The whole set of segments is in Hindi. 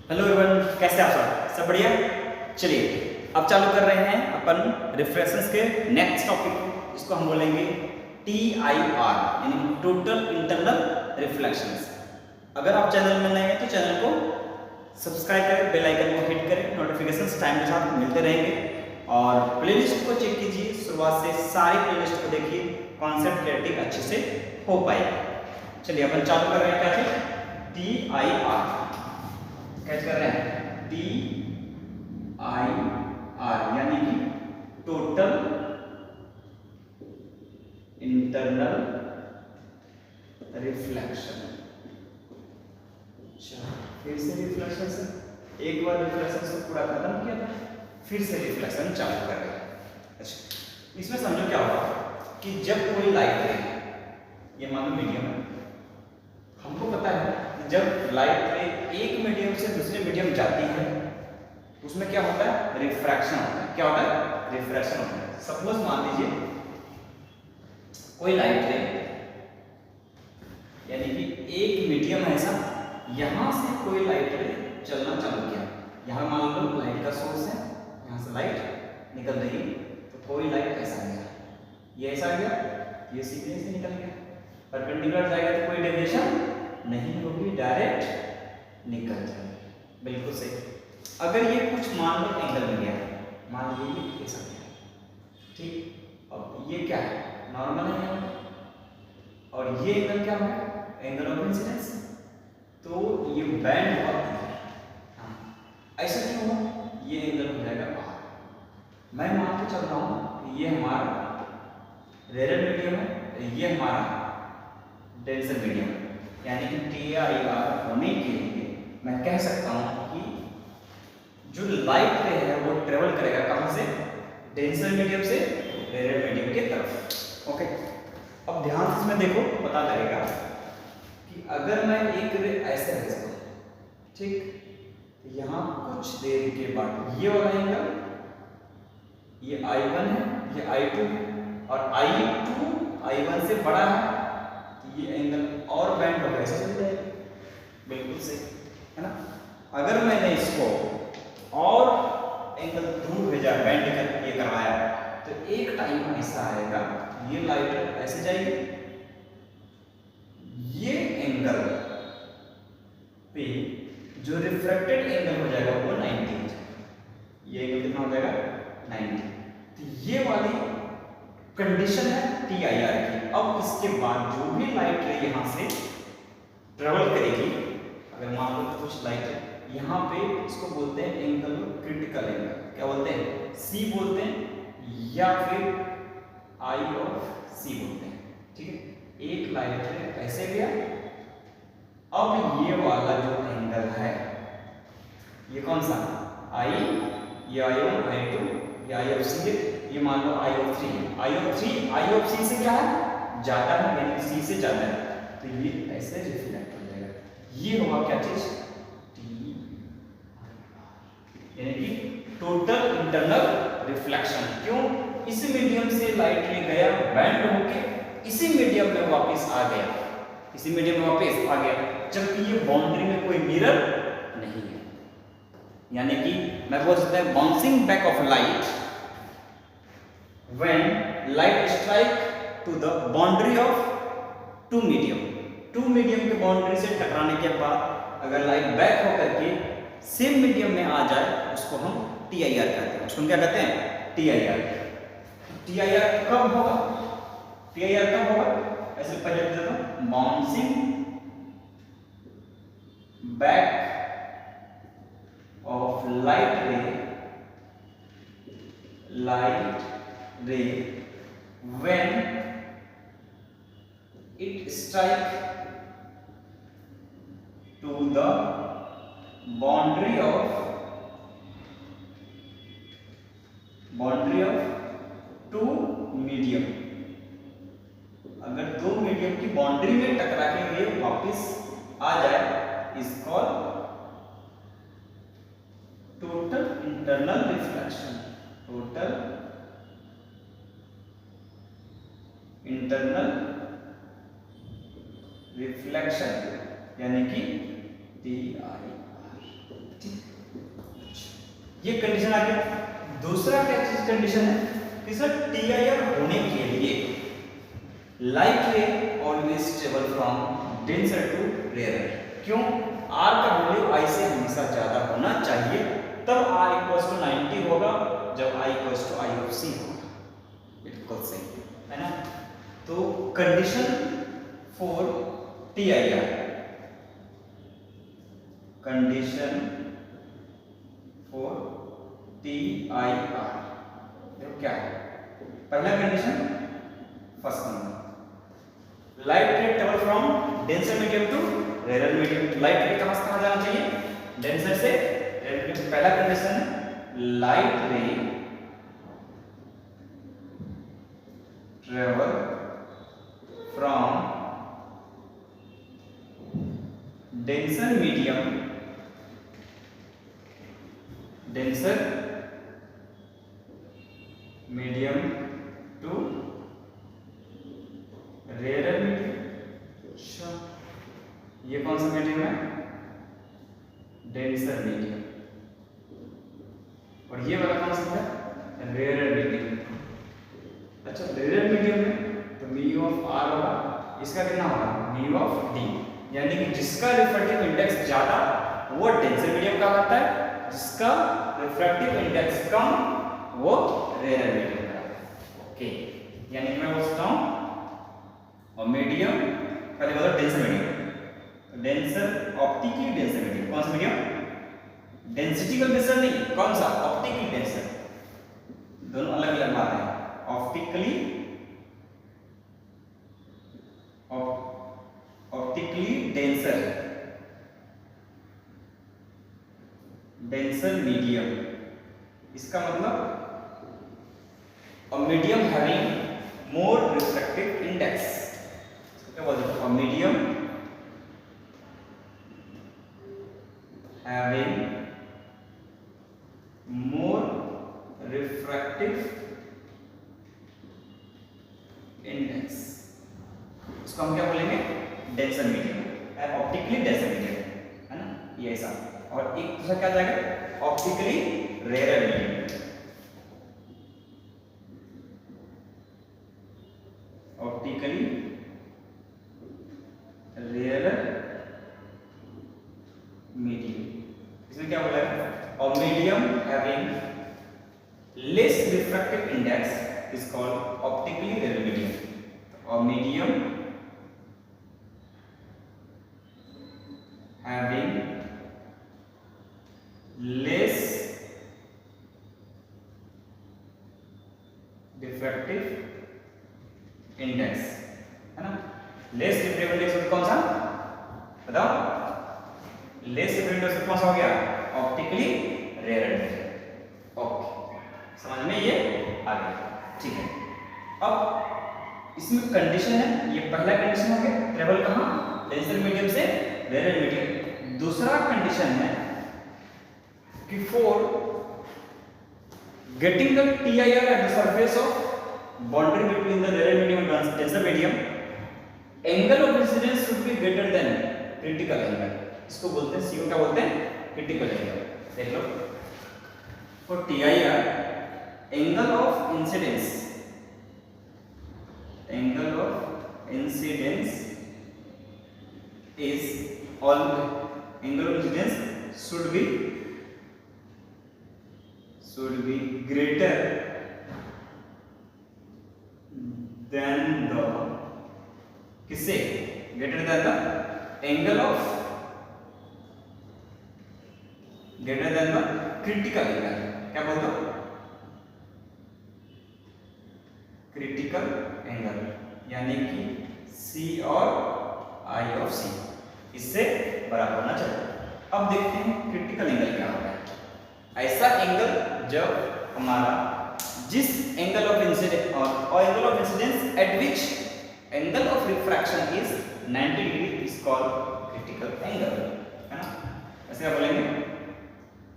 हेलो एवरीवन, कैसे आप सब बढ़िया। चलिए अब चालू कर रहे हैं अपन रिफ्लेक्शंस के नेक्स्ट टॉपिक को, इसको हम बोलेंगे TIR यानी टोटल इंटरनल रिफ्लेक्शंस। अगर आप चैनल में नए हैं तो चैनल को सब्सक्राइब करें, बेल आइकन को हिट करें, नोटिफिकेशंस टाइम के साथ मिलते रहेंगे। और प्लेलिस्ट को चेक कीजिए, शुरुआत से सारी प्लेलिस्ट को देखिए, कॉन्सेप्ट क्लियरिटी अच्छे से हो पाएगा। चलिए अपन चालू कर रहे हैं क्या चीज, TIR कैच कर रहे हैं, TIR यानी कि टोटल इंटरनल रिफ्लेक्शन। फिर से रिफ्लेक्शन से एक बार रिफ्लेक्शन से पूरा खत्म किया था, फिर से रिफ्लेक्शन चालू कर रहे हैं। अच्छा, इसमें समझो क्या होगा कि जब कोई लाइट रे, ये मान लो मीडियम है, हमको पता है कि जब लाइट रे एक मीडियम से दूसरे मीडियम जाती है उसमें क्या होता है, रिफ्रैक्शन होता है। क्या होता है, रिफ्रैक्शन होता है। सपोज मान लीजिए कोई लाइट रे यानी कि एक मीडियम है ऐसा, यहां से कोई लाइट रे चलना चालू किया। यहां मान लो लाइट का सोर्स है, यहां से लाइट निकल रही है, तो कोई लाइट ऐसा आ गया, ये ऐसा आ गया, ये सीधे से निकल गया। परपेंडिकुलर जाएगा तो कोई डेविएशन नहीं होगी, डायरेक्ट निकल जाएगी। बिल्कुल सही। अगर ये कुछ मान लो एंगल में गया, मान लीजिए ऐसा गया, ठीक। अब ये क्या है, नॉर्मल है, और ये एंगल क्या है, एंगल ऑफ इंसिडेंस, तो ये बैंड हुआ। हाँ, ऐसा क्यों हुआ, ये एंगल हो जाएगा R। मैं मान के चल रहा हूँ ये हमारा रेयर मीडियम है, ये हमारा डेंसर मीडियम है, यानी कि TIR होने के लिए मैं कह सकता हूँ कि जो लाइट रे है वो ट्रेवल करेगा कहां से, डेंसर मीडियम से रेयर मीडियम की तरफ। ओके, अब ध्यान से इसमें देखो, पता लगेगा कि अगर मैं एक रे ऐसे रखता हूं, ठीक, तो यहां कुछ देर के बाद ये वाला एंगल, ये I1 है, ये I2 है, और I2 I1 से बड़ा है, तो ये एंगल और बैंड होगा, ऐसे चल जाएगा। बिल्कुल सही है ना। अगर मैंने इसको और एंगल दूर भेजा, बैंड कर ये करवाया, तो एक टाइम ऐसा आएगा, ये लाइट ऐसे जाएगी, ये एंगल पे जो रिफ्रैक्टेड एंगल हो जाएगा वो 90 हो जाएगा। ये एंगल कितना हो जाएगा, 90। तो ये वाली कंडीशन है TIR की। अब इसके बाद जो भी लाइट रे यहां से ट्रेवल करेगी, अगर मान लो कुछ लाइट यहाँ पे, इसको बोलते हैं एंगल क्रिटिकल एंगल, क्या बोलते हैं, C बोलते हैं, या फिर I ऑफ C बोलते हैं, ठीक है। एक लाइट रे ऐसे गया, अब ये वाला जो एंगल है, ये कौन सा, I, ये I1, I2, ये I ऑफ C है, ये मान लो I ऑफ 3 है। I ऑफ C से क्या है, ज्यादा है, यानी C से ज्यादा है, तो ये ऐसे रिफ्लेक्ट हो जाएगा। ये होगा क्या चीज, यानी कि टोटल इंटरनल रिफ्लेक्शन। क्यों, इस मीडियम से लाइट रे गया, बैंड होके इसी मीडियम में वापस आ गया, इसी मीडियम में वापस आ गया, जबकि ये बाउंड्री में कोई मिरर नहीं है। यानी कि मैं बोल सकता हूं bouncing back of light when light strike to the boundary of two medium. Two medium के बाउंड्री से टकराने के बाद अगर लाइट बैक होकर के सेम मीडियम में आ जाए, उसको हम TIR कहते हैं। उसको हम क्या कहते हैं, TIR। TIR कब होगा, TIR कब होगा, ऐसे पहले देता हूं, bouncing back of light ray when it strike to the boundary of two medium. अगर दो मीडियम की बाउंड्री में टकरा के ये वापस आ जाए, इस call total internal reflection. Total internal reflection यानी कि TIR। ये कंडीशन आ गया। दूसरा क्या चीज कंडीशन है कि सर TIR होने के लिए light ray always travel from denser to rare. क्यों? R का वैल्यू I से हमेशा ज्यादा होना चाहिए, तब R इक्वल्स टू 90 होगा जब I equals to I of C होगा। बिल्कुल सही है ना। तो condition for TIR, condition for TIR देखो क्या है। पहला condition, first number, light ray travel from denser medium to rare medium. लाइट रे कहां से कहां जाना चाहिए? डेंसर से रेयर मीडियम। पहला कंडीशन है light ray travel from denser medium to rare medium. अच्छा, ये कौन सा मीडियम है? Denser medium. और ये वाला कौन सा है? Rare medium. अच्छा, रेयर मीडियम में तो म्यू ऑफ R होगा, इसका कितना होगा? Mu of D। यानी कि जिसका रिफ्रैक्टिव इंडेक्स ज्यादा वो डेंसर मीडियम कहलाता है, जिसका रिफ्रैक्टिव इंडेक्स कम वो रेयर मीडियम कहलाता है। ओके, यानी कि मैं बोलता हूं और मीडियम, पहले बोलो denser medium. Denser optically denser medium, कौन सा मीडियम? डेंसिटिकल डेंसर नहीं, कौन सा? Optically denser. दोनों अलग अलग बात है। ऑप्टिकली डेंसर मीडियम, इसका मतलब medium having more refractive index. क्या बोलते हैं? Medium having more refractive index, उसको हम क्या बोलेंगे? Denser medium, optically denser medium, है ना, ये ऐसा। और एक दूसरा क्या जाएगा? Optically rare medium. Optically rare medium, इसमें क्या बोला है? और medium having less refractive index is called optically rare medium. और medium having less refractive index, है ना। लेस रिफ्रैक्टिव इंडेक्स कौन सा बताओ? लेस रिफ्रैक्टिव इंडेक्स कौन सा हो गया? Optically rare. ओके, समझ में ये आ गया, ठीक है। अब इसमें कंडीशन है, ये पहला कंडीशन हो गया, ट्रेवल कहां? डेंसर मीडियम से रेयर मीडियम। दूसरा कंडीशन है कि for getting the TIR at the surface of boundary between the rare medium and denser medium, angle of incidence should be greater than critical angle। इसको बोलते हैं, CO क्या बोलते हैं? Critical angle. देख लो, for TIR angle of incidence is all angle of incidence should be greater than the किससे? greater than the angle of critical angle। क्या बोलते हो? क्रिटिकल एंगल, यानी कि C और I ऑफ C इससे बराबर होना चाहिए। अब देखते हैं क्रिटिकल एंगल क्या होता है। ऐसा एंगल जब हमारा जिस एंगल ऑफ इंसिडेंस और angle of incidence at which angle of refraction is 90 degree is called critical angle, है ना। ऐसे क्या बोलेंगे?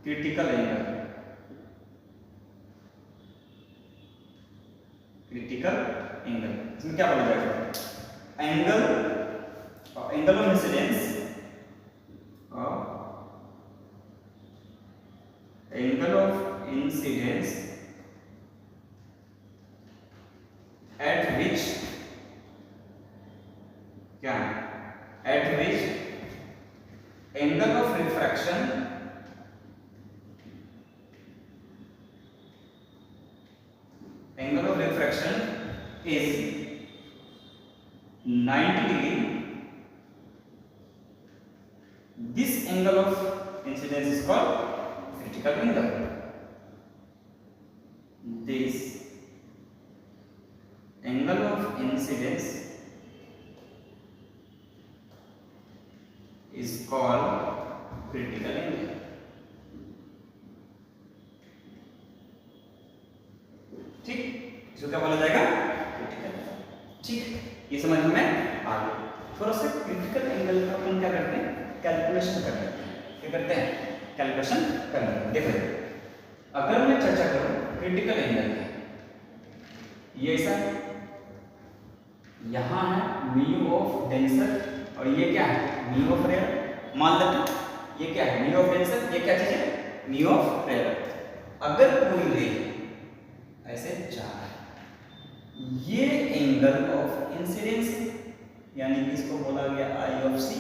Critical angle, critical angle. इसमें क्या बोला जाएगा? Angle of incidence angle of incidence at which क्या at which angle of refraction is 90 degree. This angle of incidence is called critical angle. This angle of incidence is called critical angle. ठीक, इसको क्या बोला जाएगा? क्रिटिकल। ठीक, ये समझ में आ गया। थोड़ा सा क्रिटिकल एंगल का अपन क्या करते हैं? कैलकुलेशन कर लेते हैं। क्या करते हैं? कैलकुलेशन कर लेते हैं। देखो, अगर मैं चर्चा करूं क्रिटिकल एंगल की, ये ऐसा यहाँ है म्यू ऑफ डेंसर और ये क्या है? Mu of rare. मान लेते हैं ये क्या है? Mu of denser. ये क्या चीज है? Mu of rare. अगर कोई रे ऐसे जा रहा है, ये एंगल ऑफ इंसिडेंस यानी कि इसको बोला गया आई ऑफ सी।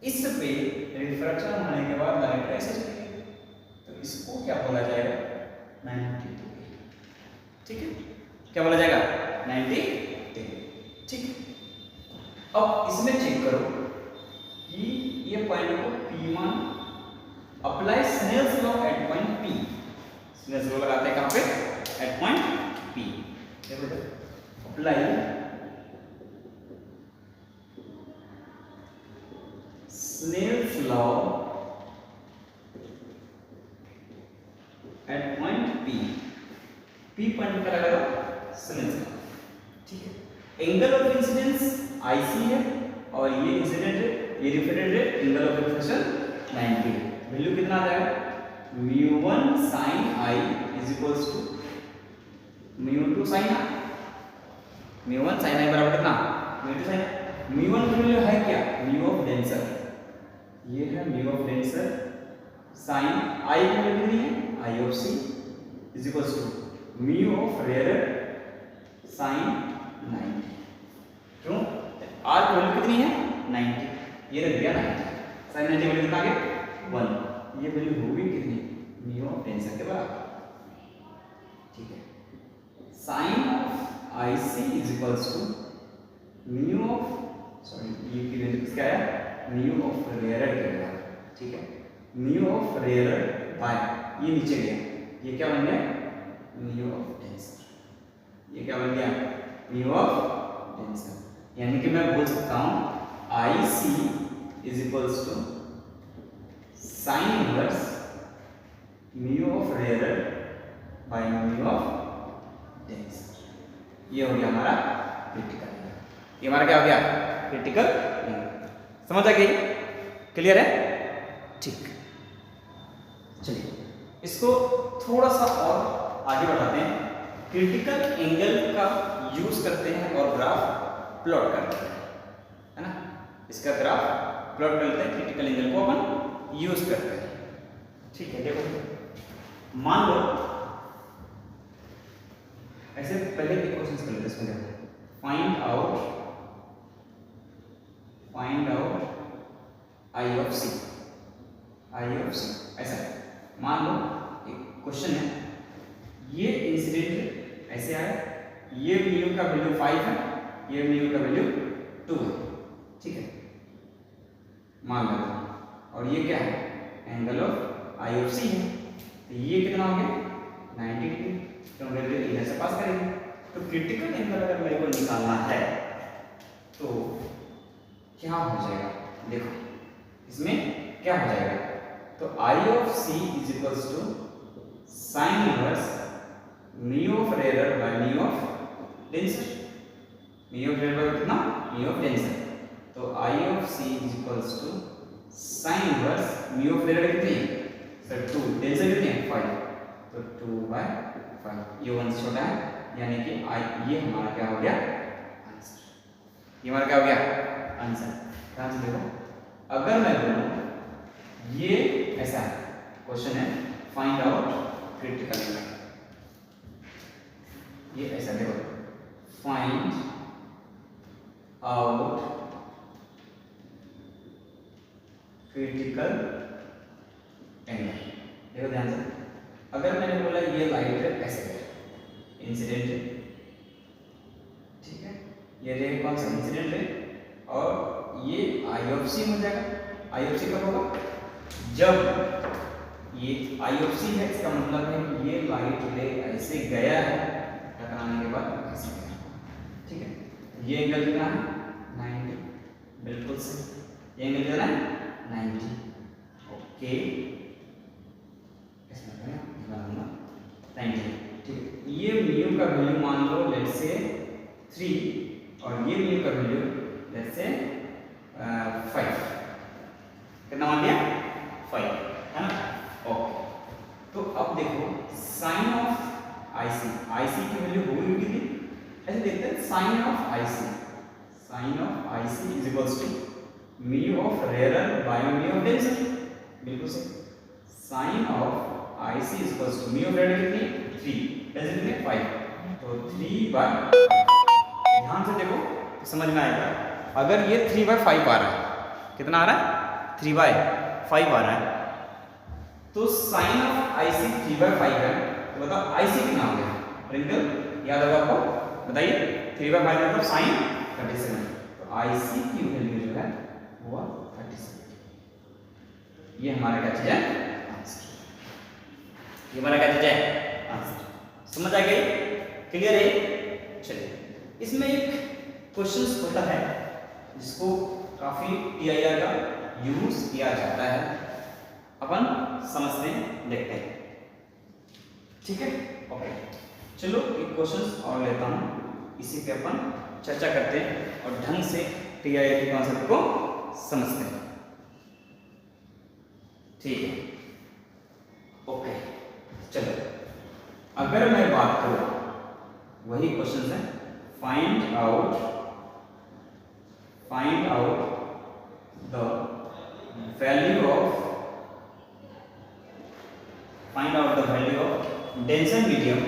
इस पे रिफ्रैक्शन होने के बाद लाइट ऐसे चलेगी, तो इसको क्या बोला जाएगा? 90 डिग्री। ठीक है, क्या बोला जाएगा? 90 डिग्री। ठीक है, अब इसमें चेक करो कि ये पॉइंट को P मान, apply Snell's law at point P। Snell's law लगाते हैं कहां पे? At point P। देखो apply Snell's law at point P। P point का लगा दो स्नेल्स लॉ। ठीक है, एंगल ऑफ इंसिडेंस IC है और ये इंसिडेंट है, ये रिफ्लेक्टेड है, एंगल ऑफ रिफ्लेक्शन 90 है। वैल्यू कितना आ जाएगा? mu1 sin I is equals to mu2 sin I। mu1 sin I बराबर कितना? mu2 sin I। mu1 की वैल्यू है क्या? mu of denser. ये है mu of denser. sin I की वैल्यू कितनी है? I of C is equals to mu of rare sin 90। क्यों? R की वैल्यू कितनी है? 90। ये रख दिया 90। sin 90 वैल्यू कितना आ गया? 1। ये वैल्यू होगी कितनी? mu ऑफ डेंसर के बराबर। ठीक है, sin of IC is equals to mu of, sorry ये की वैल्यू किसका आया? mu of rarer के बराबर। ठीक है, mu of rarer बाय ये नीचे गया, ये क्या बन गया? mu of denser। ये क्या बन गया? mu of denser। यानी कि मैं बोल सकता हूं IC is equals to sin inverse mu of rarer by mu of denser. ये हो गया हमारा क्रिटिकल एंगल। ये हमारा क्या हो गया? Critical angle. समझ आ गई? क्लियर है? ठीक, चलिए इसको थोड़ा सा और आगे बढ़ाते हैं। क्रिटिकल एंगल का यूज करते हैं और ग्राफ प्लॉट करते हैं, है ना? इसका ग्राफ प्लॉट करते हैं, क्रिटिकल एंगल को अपन यूज करते हैं। ठीक है, देखो मान लो ऐसे पहले एक क्वेश्चन कर लेते हैं। इसमें देखो, फाइंड आउट आई ऑफ सी। ऐसा मान लो एक क्वेश्चन है, ये इंसिडेंट ऐसे आया, ये म्यू का वैल्यू 5 है, ये म्यू का वैल्यू 2 है। ठीक है, मान लो, और ये क्या है? एंगल ऑफ आई ऑफ सी है। तो ये कितना हो गया? 90 डिग्री। तो वैल्यू इधर से पास करेंगे। तो क्रिटिकल एंगल अगर मेरे को निकालना है तो क्या हो जाएगा? देखो इसमें क्या हो जाएगा? तो i of c is equals to sine inverse mu of rare by mu of denser. Mu of rare by कितना? Mu of denser. तो i of c is equals to sine inverse mu of rare कितनी है? सर 2, डेंसर कितनी है? 5। तो 2/5। ये 1 से छोटा है, यानी कि ये हमारा क्या हो गया? आंसर। ये हमारा क्या हो गया? आंसर। ध्यान से देखो, अगर मैं बोलूं ये ऐसा है क्वेश्चन है, फाइंड आउट क्रिटिकल इंडेक्स। ये ऐसा देखो, फाइंड आउट क्रिटिकल एंगल। देखो ध्यान से, अगर मैंने बोला ये लाइट है ऐसे इंसिडेंट है, ठीक है, ये रे कौन सा इंसिडेंट है, और ये आई ऑफ सी हो जाएगा। आई ऑफ सी कब होगा, जब ये आई ऑफ सी है, इसका मतलब है ये लाइट रे ऐसे गया है, टकराने के बाद ऐसे गया, ठीक है। ये एंगल कितना है 90, बिल्कुल सही, ये एंगल कितना है 90, ओके, इसमें बनाऊंगा 90, ठीक है। ये म्यू का वैल्यू मान लो लेट्स से 3 और ये म्यू का वैल्यू लेट्स से 5, कितना मान लिया 5, है ना, ओके। तो अब देखो साइन ऑफ आईसी, आईसी की वैल्यू होगी कितनी, ऐसे देखते हैं, sine of IC is equals to mu of rarer by mu of denser, बिल्कुल सही। Sine of IC is equals to mu of rarer कितनी 3, डेंसर कितनी 5, तो 3/5। ध्यान से देखो तो समझ में आएगा, अगर ये 3/5 आ रहा है, कितना आ रहा है 3/5 आ रहा है, तो साइन ऑफ आईसी 3/5 है, तो बताओ आईसी कितना हो गया, रिंकल याद होगा आपको, बताइए 3/5 मतलब साइन 37, तो आईसी की वैल्यू जो है वो 37। ये हमारा क्या चीज है आंसर, ये हमारा क्या चीज है आंसर, समझ आ गई, क्लियर है। चलिए इसमें एक क्वेश्चन होता है जिसको काफी टीआईआर का यूज किया जाता है, अपन समझते हैं, देखते हैं, ठीक है, ओके। चलो एक क्वेश्चन और लेता हूं, इसी पे अपन चर्चा करते हैं और ढंग से टीआईआर के कॉन्सेप्ट को समझते हैं, ठीक है, ओके। चलो अगर मैं बात करूं, वही क्वेश्चन है, find out the value of denser medium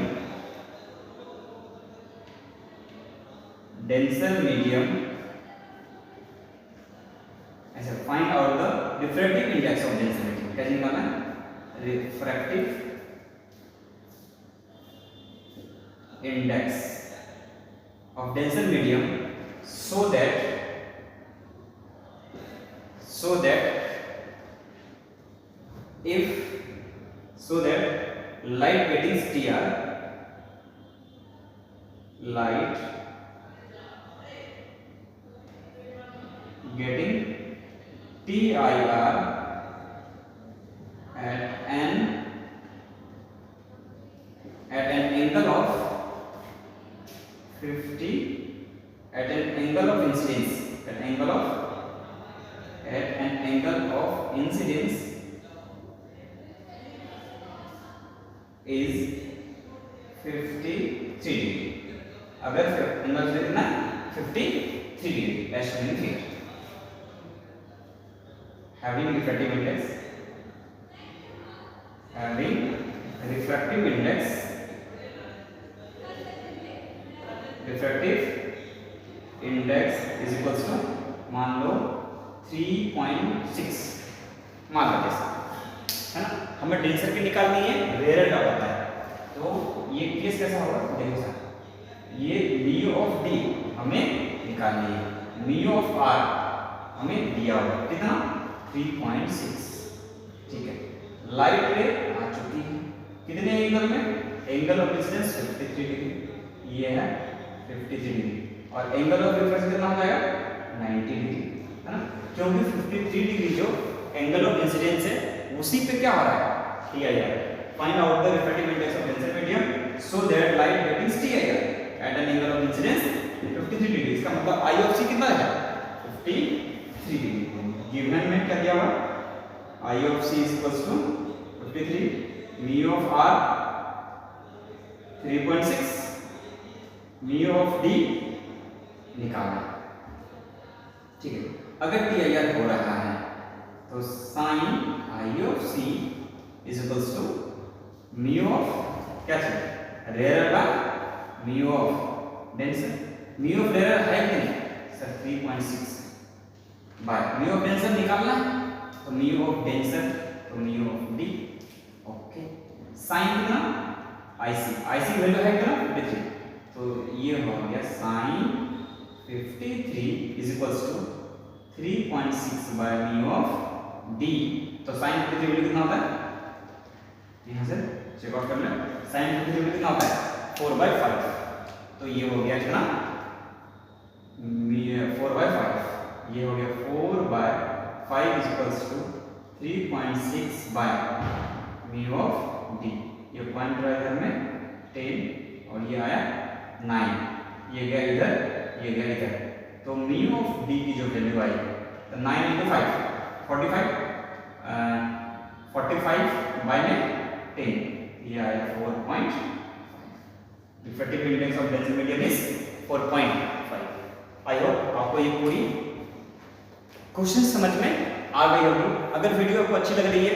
ऐसे, find out the refractive index of denser medium, क्या निकालना है, refractive index of denser medium so that light getting TR, light getting TIR at an angle of 50, at an angle of incidence, is 53 degree. अगर एंगल कितना 53 degree, as shown in figure, having refractive index is equals to मान लो 3.6 मान लो, जैसे है ना, हमें डेंसर की निकालनी है, रेयर का पता है, तो ये केस कैसा होगा, देखो सर, ये म्यू ऑफ डी हमें निकालनी है, म्यू ऑफ आर हमें दिया हुआ कितना 3.6, ठीक है। लाइट रे आ चुकी है कितने एंगल में, एंगल ऑफ इंसिडेंस 53 डिग्री, ये है 53 डिग्री, और एंगल ऑफ रिफ्रेक्शन कितना हो जाएगा 90 डिग्री, है ना, क्योंकि 53 डिग्री जो एंगल ऑफ इंसिडेंस है उसी पे क्या हो रहा है TIR। Find out the refractive index of denser medium so that light getting TIR at an angle of incidence 53 degree, इसका मतलब आई ऑफ सी कितना है 53 डिग्री। गिवन में क्या दिया हुआ, i of c is equals to 53, mu of r 3.6, mu of d निकालना, ठीक है। अगर TIR हो रहा है तो sine i of c is equals to mu of क्या चीज, रेयर का mu of denser, mu of rare है कि नहीं sir 3.6 by mu of denser निकालना है तो म्यू ऑफ डेंसर तो mu of d. Okay sine कितना आईसी, आईसी वैल्यू है कितना 53, तो ये हो गया sine 53 is equals to 3.6 by mu of D. तो साइन 53 वैल्यू कितना होता है, यहाँ से चेक आउट कर ले, साइन 53 वैल्यू कितना होता है 4/5, तो ये हो गया कितना 4/5, ये हो गया 4/5 is equals to 3.6 by mu of D. ये पॉइंट रहा इधर में 10 और ये आया 9, ये गया इधर, ये गया इधर, तो म्यू ऑफ डी की जो वैल्यू आई तो 9 into 5 45, 45 बाय में 10, ये आया 4.5। Defective index of density medium is 4.5। I hope आपको ये पूरी क्वेश्चन समझ में आ गई होगी। अगर वीडियो आपको अच्छी लग रही है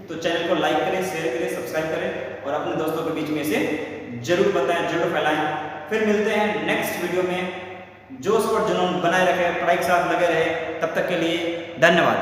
तो चैनल को लाइक करें, शेयर करें, सब्सक्राइब करें और अपने दोस्तों के बीच में इसे जरूर बताएं, जरूर फैलाएं। फिर मिलते हैं नेक्स्ट वीडियो में। जोश और जुनून बनाए रखें, पढ़ाई के साथ लगे रहे। तब तक के लिए धन्यवाद।